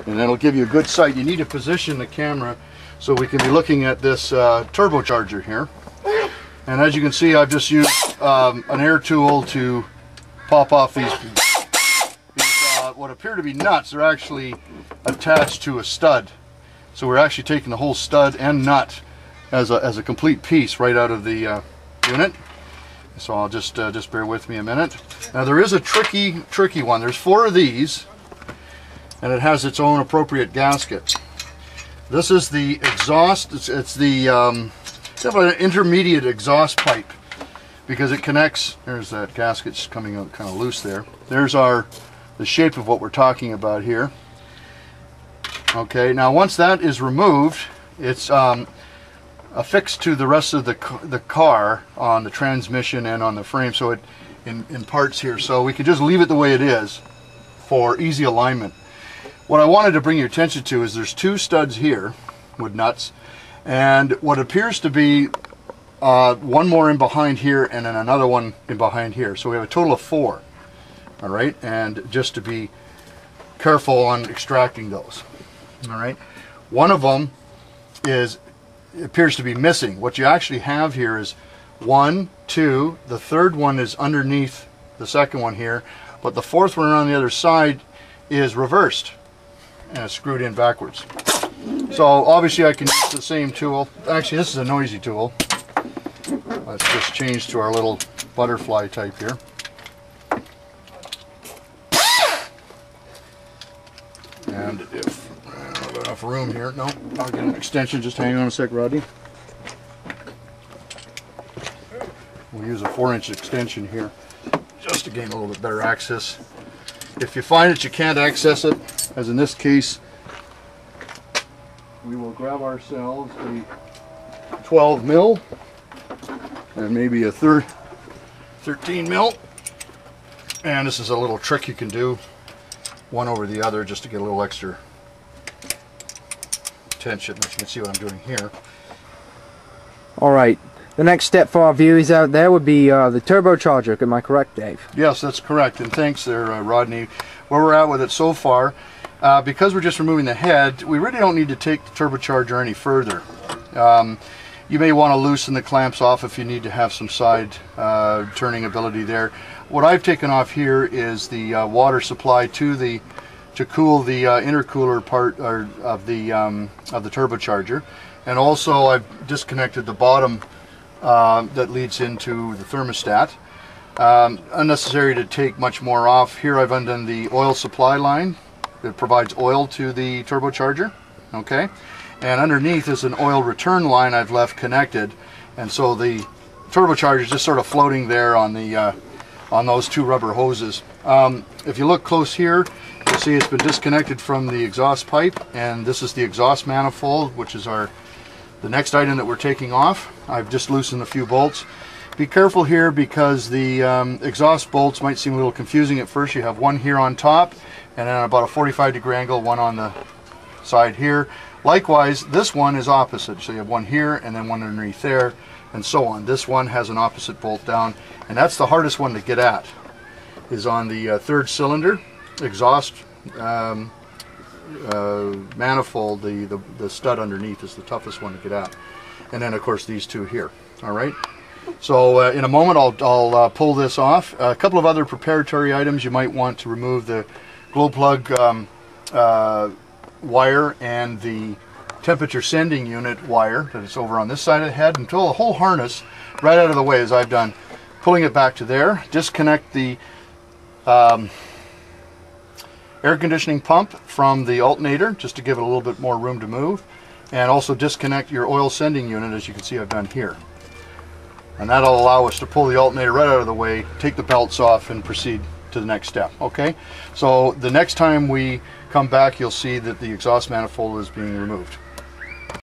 and that'll give you a good sight. You need to position the camera so we can be looking at this turbocharger here. And as you can see, I've just used an air tool to pop off these what appear to be nuts. They're actually attached to a stud. So we're actually taking the whole stud and nut as a complete piece right out of the unit. So I'll just bear with me a minute. Now there is a tricky one. There's 4 of these, and it has its own appropriate gasket. This is the exhaust. It's the it's an intermediate exhaust pipe, because it connects. There's that gasket coming out kind of loose there. There's the shape of what we're talking about here. Okay, now once that is removed, it's affixed to the rest of the car on the transmission and on the frame, so it in parts here. So we can just leave it the way it is for easy alignment. What I wanted to bring your attention to is there's 2 studs here with nuts, and what appears to be one more in behind here and then another one in behind here. So we have a total of 4. All right, and just to be careful on extracting those. All right, one of them appears to be missing. What you actually have here is 1, 2. The third one is underneath the second one here, but the fourth one on the other side is reversed and it's screwed in backwards. So obviously I can use the same tool. Actually, this is a noisy tool. Let's just change to our little butterfly type here. And if I don't have enough room here, no, I'll get an extension. Just hang on a sec, Rodney. We'll use a 4-inch extension here just to gain a little bit better access. If you find that you can't access it, as in this case, we will grab ourselves a 12 mil and maybe a 13 mil. And this is a little trick you can do, one over the other, just to get a little extra tension. As you can see what I'm doing here. Alright, the next step for our viewers out there would be the turbocharger. Am I correct, Dave? Yes, that's correct, and thanks there, Rodney. Where we're at with it so far, because we're just removing the head, we really don't need to take the turbocharger any further. You may want to loosen the clamps off if you need to have some side turning ability there. What I've taken off here is the water supply to cool the intercooler part of the turbocharger, and also I've disconnected the bottom that leads into the thermostat. Unnecessary to take much more off. Here I've undone the oil supply line that provides oil to the turbocharger. Okay, and underneath is an oil return line I've left connected, and so the turbocharger is just sort of floating there on the on those 2 rubber hoses. If you look close here, you'll see it's been disconnected from the exhaust pipe, and this is the exhaust manifold, which is the next item that we're taking off. I've just loosened a few bolts. Be careful here, because the exhaust bolts might seem a little confusing at first. You have one here on top, and then about a 45-degree angle, one on the side here. Likewise, this one is opposite. So you have one here and then one underneath there, and so on. This one has an opposite bolt down, and that's the hardest one to get at, is on the 3rd cylinder exhaust manifold. The stud underneath is the toughest one to get at, and then of course these 2 here. All right, so in a moment I'll pull this off. A couple of other preparatory items: you might want to remove the glow plug wire and the temperature sending unit wire that is over on this side of the head, and pull the whole harness right out of the way, as I've done, pulling it back to there. Disconnect the air conditioning pump from the alternator, just to give it a little bit more room to move, and also disconnect your oil sending unit, as you can see I've done here. And that'll allow us to pull the alternator right out of the way, take the belts off, and proceed to the next step. Okay, so the next time we come back, you'll see that the exhaust manifold is being removed.